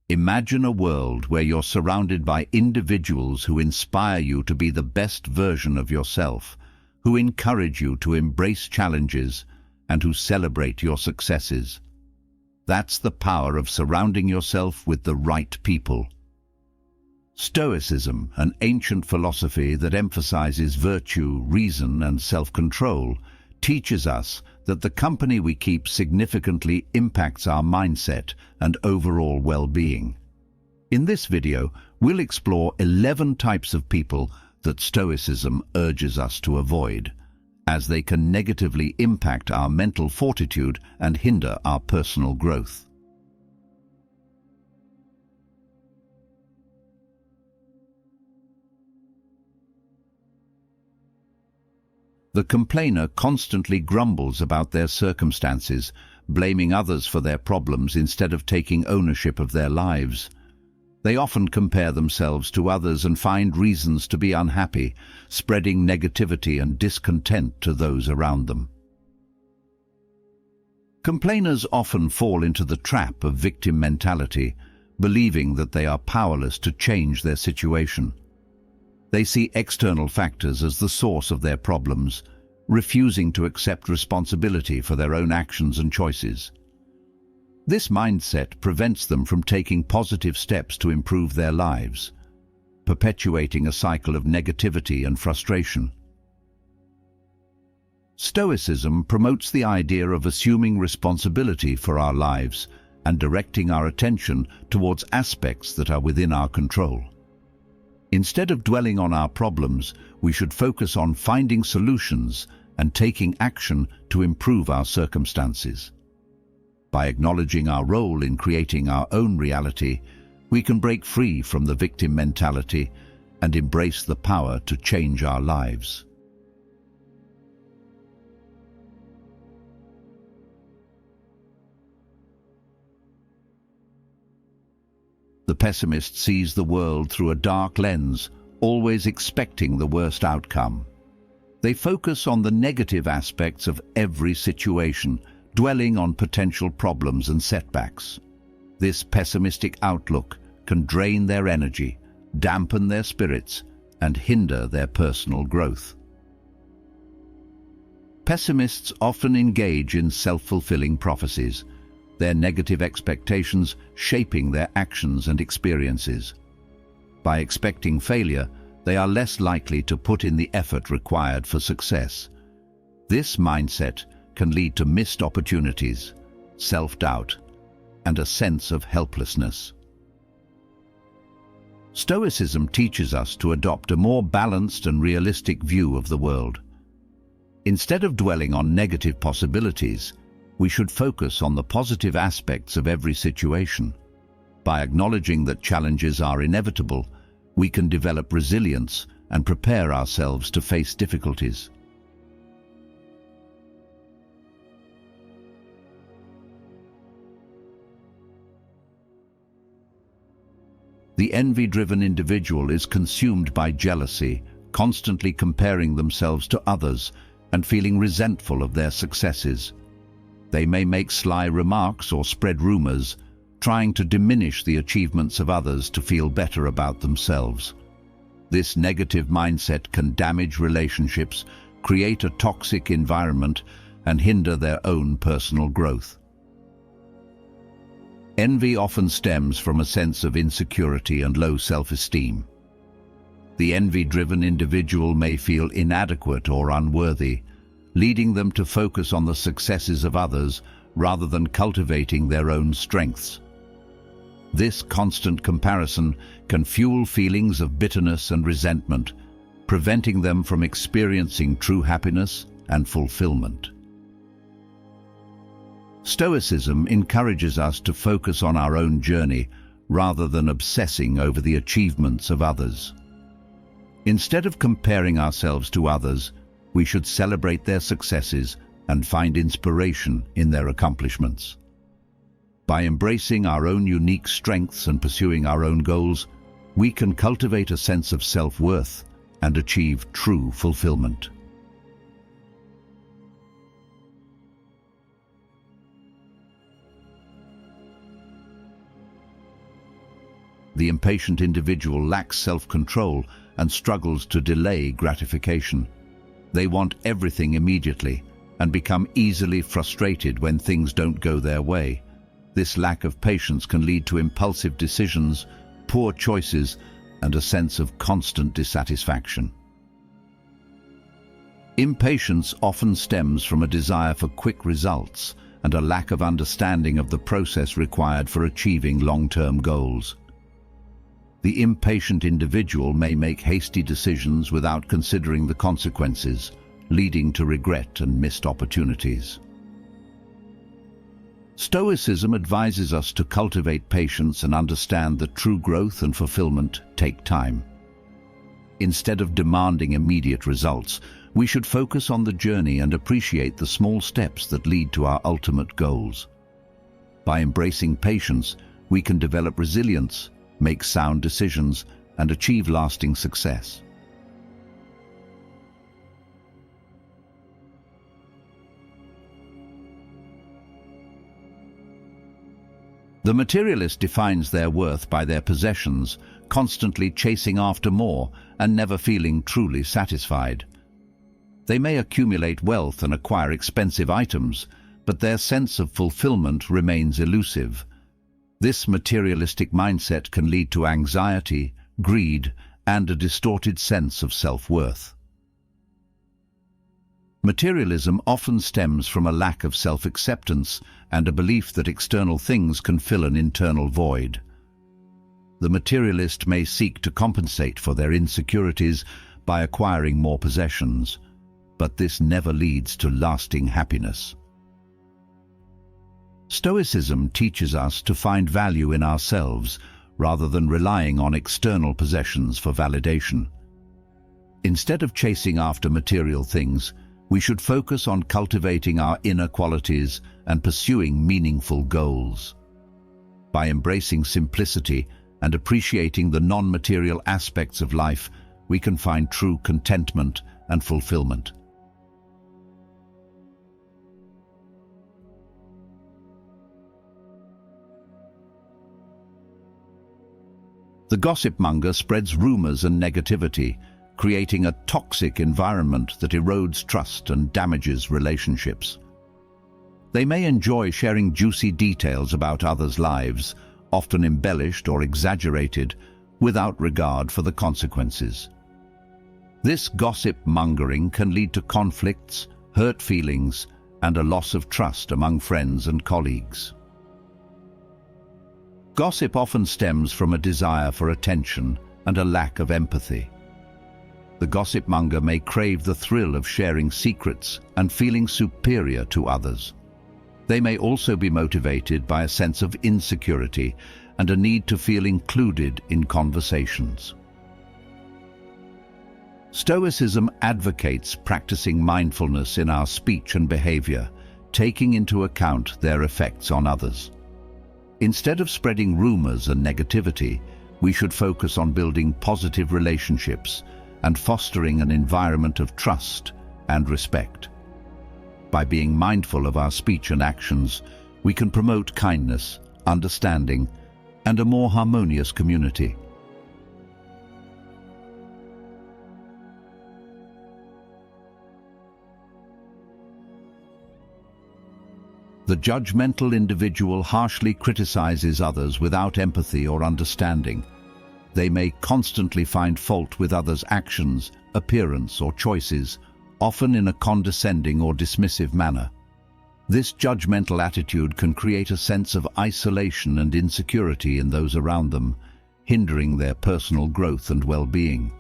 Imagine a world where you're surrounded by individuals who inspire you to be the best version of yourself, who encourage you to embrace challenges, and who celebrate your successes. That's the power of surrounding yourself with the right people. Stoicism, an ancient philosophy that emphasizes virtue, reason, and self-control, teaches us that the company we keep significantly impacts our mindset and overall well-being. In this video, we'll explore 11 types of people that Stoicism urges us to avoid, as they can negatively impact our mental fortitude and hinder our personal growth. The complainer constantly grumbles about their circumstances, blaming others for their problems instead of taking ownership of their lives. They often compare themselves to others and find reasons to be unhappy, spreading negativity and discontent to those around them. Complainers often fall into the trap of victim mentality, believing that they are powerless to change their situation. They see external factors as the source of their problems, refusing to accept responsibility for their own actions and choices. This mindset prevents them from taking positive steps to improve their lives, perpetuating a cycle of negativity and frustration. Stoicism promotes the idea of assuming responsibility for our lives and directing our attention towards aspects that are within our control. Instead of dwelling on our problems, we should focus on finding solutions and taking action to improve our circumstances. By acknowledging our role in creating our own reality, we can break free from the victim mentality and embrace the power to change our lives. The pessimist sees the world through a dark lens, always expecting the worst outcome. They focus on the negative aspects of every situation, dwelling on potential problems and setbacks. This pessimistic outlook can drain their energy, dampen their spirits, and hinder their personal growth. Pessimists often engage in self-fulfilling prophecies, their negative expectations shaping their actions and experiences. By expecting failure, they are less likely to put in the effort required for success. This mindset can lead to missed opportunities, self-doubt, and a sense of helplessness. Stoicism teaches us to adopt a more balanced and realistic view of the world. Instead of dwelling on negative possibilities, we should focus on the positive aspects of every situation. By acknowledging that challenges are inevitable, we can develop resilience and prepare ourselves to face difficulties. The envy-driven individual is consumed by jealousy, constantly comparing themselves to others and feeling resentful of their successes. They may make sly remarks or spread rumors, trying to diminish the achievements of others to feel better about themselves. This negative mindset can damage relationships, create a toxic environment, and hinder their own personal growth. Envy often stems from a sense of insecurity and low self-esteem. The envy-driven individual may feel inadequate or unworthy, leading them to focus on the successes of others rather than cultivating their own strengths. This constant comparison can fuel feelings of bitterness and resentment, preventing them from experiencing true happiness and fulfillment. Stoicism encourages us to focus on our own journey rather than obsessing over the achievements of others. Instead of comparing ourselves to others, we should celebrate their successes and find inspiration in their accomplishments. By embracing our own unique strengths and pursuing our own goals, we can cultivate a sense of self-worth and achieve true fulfillment. The impatient individual lacks self-control and struggles to delay gratification. They want everything immediately and become easily frustrated when things don't go their way. This lack of patience can lead to impulsive decisions, poor choices, and a sense of constant dissatisfaction. Impatience often stems from a desire for quick results and a lack of understanding of the process required for achieving long-term goals. The impatient individual may make hasty decisions without considering the consequences, leading to regret and missed opportunities. Stoicism advises us to cultivate patience and understand that true growth and fulfillment take time. Instead of demanding immediate results, we should focus on the journey and appreciate the small steps that lead to our ultimate goals. By embracing patience, we can develop resilience, make sound decisions, and achieve lasting success. The materialist defines their worth by their possessions, constantly chasing after more and never feeling truly satisfied. They may accumulate wealth and acquire expensive items, but their sense of fulfillment remains elusive. This materialistic mindset can lead to anxiety, greed, and a distorted sense of self-worth. Materialism often stems from a lack of self-acceptance and a belief that external things can fill an internal void. The materialist may seek to compensate for their insecurities by acquiring more possessions, but this never leads to lasting happiness. Stoicism teaches us to find value in ourselves rather than relying on external possessions for validation. Instead of chasing after material things, we should focus on cultivating our inner qualities and pursuing meaningful goals. By embracing simplicity and appreciating the non-material aspects of life, we can find true contentment and fulfillment. The gossip monger spreads rumors and negativity, creating a toxic environment that erodes trust and damages relationships. They may enjoy sharing juicy details about others' lives, often embellished or exaggerated, without regard for the consequences. This gossip mongering can lead to conflicts, hurt feelings, and a loss of trust among friends and colleagues. Gossip often stems from a desire for attention and a lack of empathy. The gossip monger may crave the thrill of sharing secrets and feeling superior to others. They may also be motivated by a sense of insecurity and a need to feel included in conversations. Stoicism advocates practicing mindfulness in our speech and behavior, taking into account their effects on others. Instead of spreading rumors and negativity, we should focus on building positive relationships and fostering an environment of trust and respect. By being mindful of our speech and actions, we can promote kindness, understanding, and a more harmonious community. The judgmental individual harshly criticizes others without empathy or understanding. They may constantly find fault with others' actions, appearance, or choices, often in a condescending or dismissive manner. This judgmental attitude can create a sense of isolation and insecurity in those around them, hindering their personal growth and well-being.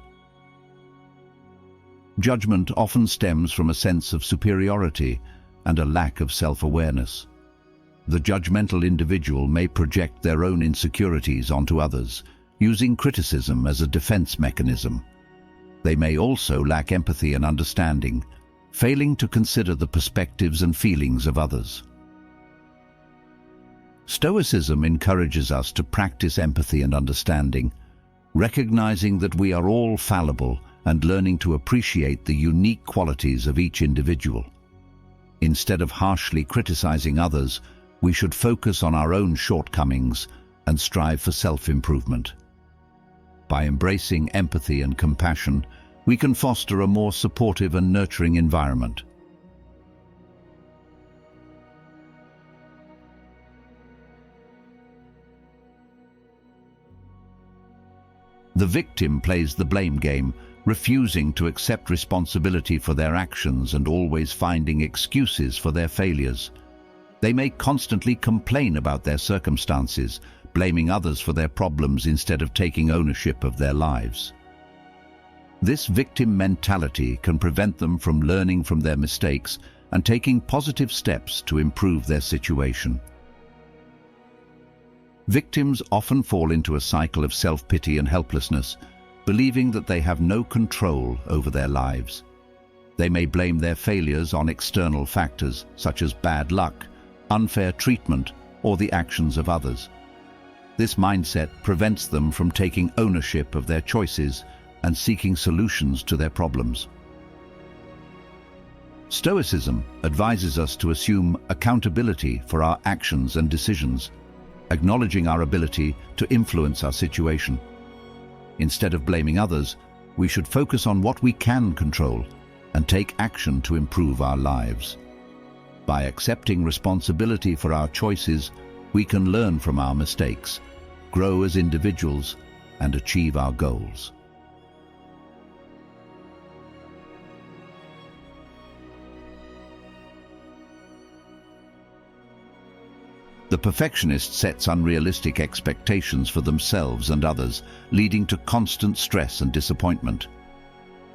Judgment often stems from a sense of superiority and a lack of self-awareness. The judgmental individual may project their own insecurities onto others, using criticism as a defense mechanism. They may also lack empathy and understanding, failing to consider the perspectives and feelings of others. Stoicism encourages us to practice empathy and understanding, recognizing that we are all fallible and learning to appreciate the unique qualities of each individual. Instead of harshly criticizing others, we should focus on our own shortcomings and strive for self-improvement. By embracing empathy and compassion, we can foster a more supportive and nurturing environment. The victim plays the blame game, refusing to accept responsibility for their actions and always finding excuses for their failures. They may constantly complain about their circumstances, blaming others for their problems instead of taking ownership of their lives. This victim mentality can prevent them from learning from their mistakes and taking positive steps to improve their situation. Victims often fall into a cycle of self-pity and helplessness, believing that they have no control over their lives. They may blame their failures on external factors such as bad luck, unfair treatment, or the actions of others. This mindset prevents them from taking ownership of their choices and seeking solutions to their problems. Stoicism advises us to assume accountability for our actions and decisions, acknowledging our ability to influence our situation. Instead of blaming others, we should focus on what we can control and take action to improve our lives. By accepting responsibility for our choices, we can learn from our mistakes, grow as individuals, and achieve our goals. The perfectionist sets unrealistic expectations for themselves and others, leading to constant stress and disappointment.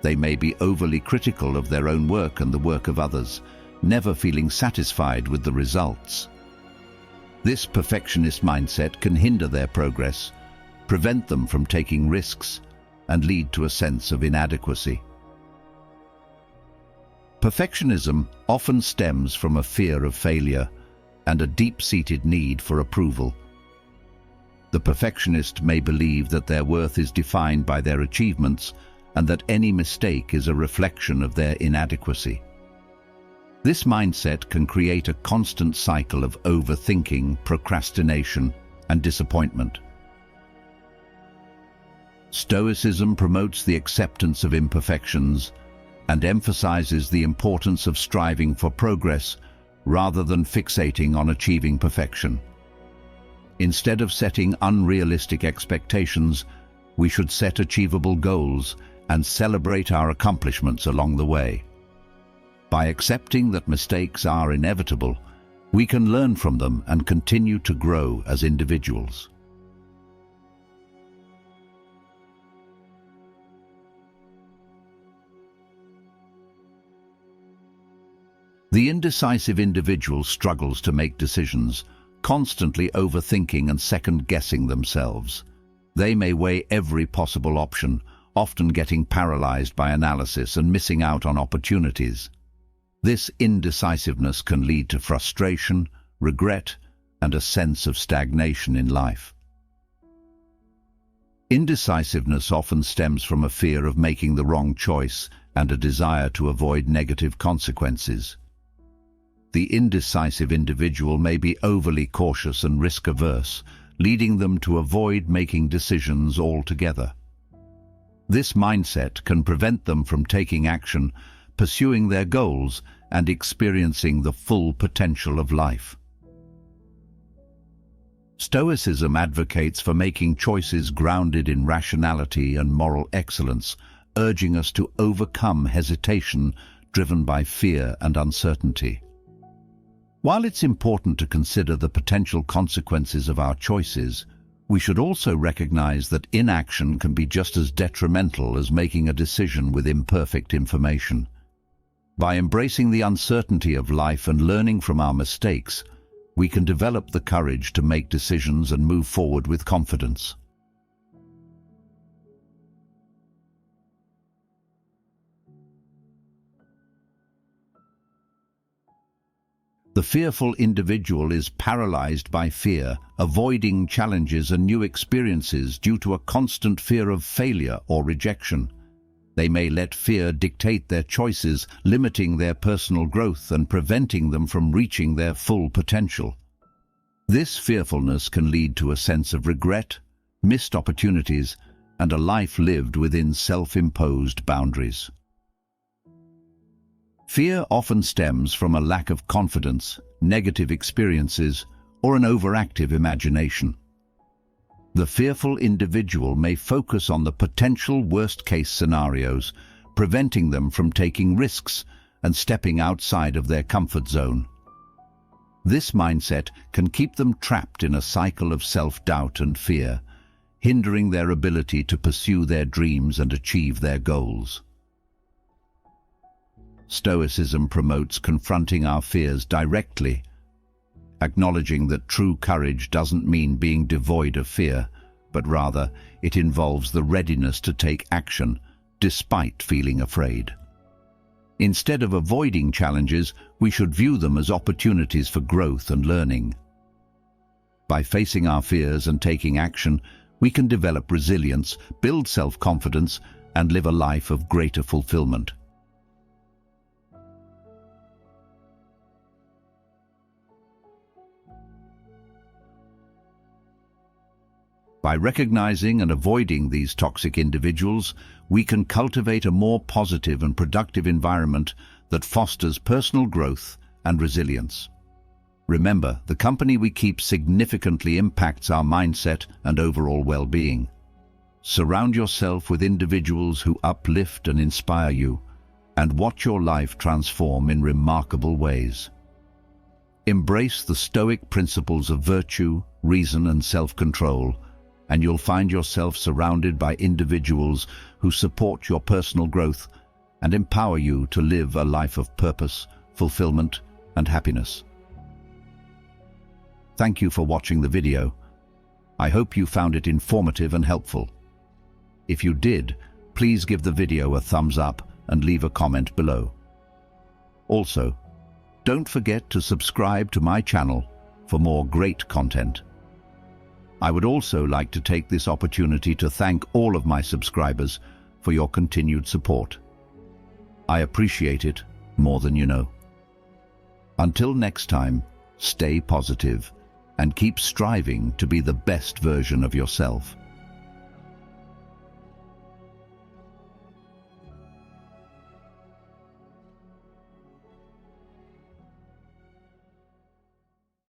They may be overly critical of their own work and the work of others, never feeling satisfied with the results. This perfectionist mindset can hinder their progress, prevent them from taking risks, and lead to a sense of inadequacy. Perfectionism often stems from a fear of failure and a deep-seated need for approval. The perfectionist may believe that their worth is defined by their achievements and that any mistake is a reflection of their inadequacy. This mindset can create a constant cycle of overthinking, procrastination, and disappointment. Stoicism promotes the acceptance of imperfections and emphasizes the importance of striving for progress rather than fixating on achieving perfection. Instead of setting unrealistic expectations, we should set achievable goals and celebrate our accomplishments along the way. By accepting that mistakes are inevitable, we can learn from them and continue to grow as individuals. The indecisive individual struggles to make decisions, constantly overthinking and second-guessing themselves. They may weigh every possible option, often getting paralyzed by analysis and missing out on opportunities. This indecisiveness can lead to frustration, regret, and a sense of stagnation in life. Indecisiveness often stems from a fear of making the wrong choice and a desire to avoid negative consequences. The indecisive individual may be overly cautious and risk-averse, leading them to avoid making decisions altogether. This mindset can prevent them from taking action, pursuing their goals, and experiencing the full potential of life. Stoicism advocates for making choices grounded in rationality and moral excellence, urging us to overcome hesitation driven by fear and uncertainty. While it's important to consider the potential consequences of our choices, we should also recognize that inaction can be just as detrimental as making a decision with imperfect information. By embracing the uncertainty of life and learning from our mistakes, we can develop the courage to make decisions and move forward with confidence. The fearful individual is paralyzed by fear, avoiding challenges and new experiences due to a constant fear of failure or rejection. They may let fear dictate their choices, limiting their personal growth and preventing them from reaching their full potential. This fearfulness can lead to a sense of regret, missed opportunities, and a life lived within self-imposed boundaries. Fear often stems from a lack of confidence, negative experiences, or an overactive imagination. The fearful individual may focus on the potential worst-case scenarios, preventing them from taking risks and stepping outside of their comfort zone. This mindset can keep them trapped in a cycle of self-doubt and fear, hindering their ability to pursue their dreams and achieve their goals. Stoicism promotes confronting our fears directly, acknowledging that true courage doesn't mean being devoid of fear, but rather it involves the readiness to take action despite feeling afraid. Instead of avoiding challenges, we should view them as opportunities for growth and learning. By facing our fears and taking action, we can develop resilience, build self-confidence, and live a life of greater fulfillment. By recognizing and avoiding these toxic individuals, we can cultivate a more positive and productive environment that fosters personal growth and resilience. Remember, the company we keep significantly impacts our mindset and overall well-being. Surround yourself with individuals who uplift and inspire you, and watch your life transform in remarkable ways. Embrace the Stoic principles of virtue, reason, and self-control, and you'll find yourself surrounded by individuals who support your personal growth and empower you to live a life of purpose, fulfillment, and happiness. Thank you for watching the video. I hope you found it informative and helpful. If you did, please give the video a thumbs up and leave a comment below. Also, don't forget to subscribe to my channel for more great content. I would also like to take this opportunity to thank all of my subscribers for your continued support. I appreciate it more than you know. Until next time, stay positive and keep striving to be the best version of yourself.